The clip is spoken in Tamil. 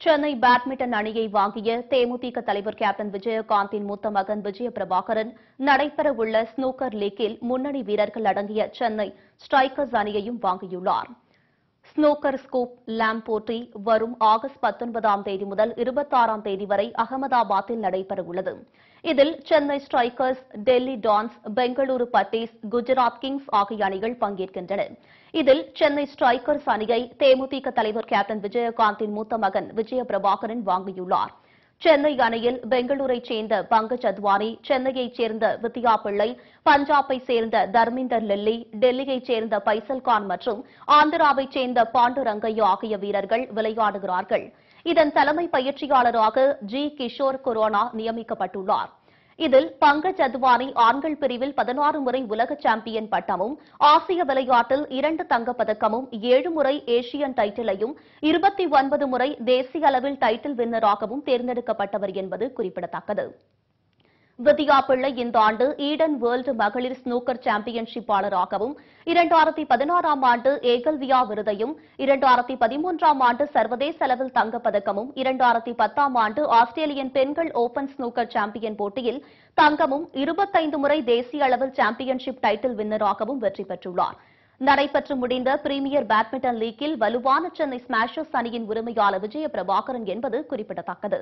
சென்னை பேட்மிண்டன் அணியை வாங்கிய தேமுதிக தலைவர் கேப்டன் விஜயகாந்தின் மூத்த மகன் விஜயபிரபாகரன் நடைபெறவுள்ள ஸ்னூக்கர் லீக்கில் முன்னணி வீரர்கள் அடங்கிய சென்னை ஸ்ட்ரைக்கர்ஸ் அணியையும் வாங்கியுள்ளார். ஸ்னூக்கர் ஸ்கூப் லேம் போட்டி வரும் ஆகஸ்ட் 19ஆம் தேதி முதல் 26ஆம் தேதி வரை அகமதாபாத்தில் நடைபெறவுள்ளது. இதில் Chennai strikers, Delhi dance, Bengaluru buddies, Gujarat Kings ஆகிய அணிகள் பங்கேற்கின்றன. இதில் சென்னை ஸ்ட்ரைக்கர்ஸ் அணியை தேமுதிக தலைவர் கேப்டன் விஜயகாந்தின் மூத்த மகன் விஜயபிரபாகரன் வாங்கியுள்ளார். சென்னை அணியில் பெங்களூரைச் சேர்ந்த பங்கஜ் அத்வானி, சென்னையைச் சேர்ந்த வித்யா பிள்ளை, பஞ்சாபைச் சேர்ந்த தர்மிந்தர் லெல்லி, டெல்லியைச் சேர்ந்த பைசல்கான் மற்றும் ஆந்திராவைச் சேர்ந்த பாண்டுரங்கையா ஆகிய வீரர்கள் விளையாடுகிறார்கள். இதன் தலைமை பயிற்சியாளராக ஜி. கிஷோர் குரோனா நியமிக்கப்பட்டுள்ளார். இதில் பங்கஜ் அத்வானி ஆண்கள் பிரிவில் 16 முறை உலக சாம்பியன் பட்டமும், ஆசிய விளையாட்டில் 2 தங்கப்பதக்கமும், 7 முறை ஏசியன் டைட்டிலையும், 29 முறை தேசிய அளவில் டைட்டில் வின்னராகவும் தேர்ந்தெடுக்கப்பட்டவர் என்பது குறிப்பிடத்தக்கது. வித்யா பிள்ளை இந்த ஆண்டு ஈடன் வேர்ல்டு மகளிர் ஸ்னூக்கர் சாம்பியன்ஷிப்பாளராகவும், 2016ஆம் ஆண்டு ஏகல்வியா விருதையும், 2013ஆம் ஆண்டு சர்வதேச அளவில் தங்கப்பதக்கமும், 2010ஆம் ஆண்டு ஆஸ்திரேலியன் பெண்கள் ஓபன் ஸ்னூக்கர் சாம்பியன் போட்டியில் தங்கமும், 25 முறை தேசிய அளவில் சாம்பியன்ஷிப் டைட்டில் வின்னராகவும் வெற்றி பெற்றுள்ளார். நடைபெற்று முடிந்த பிரீமியர் பேட்மிண்டன் லீக்கில் வலுவான சென்னை ஸ்மாஷர்ஸ் அணியின் உரிமையாளர் விஜயபிரபாகரன் என்பது குறிப்பிடத்தக்கது.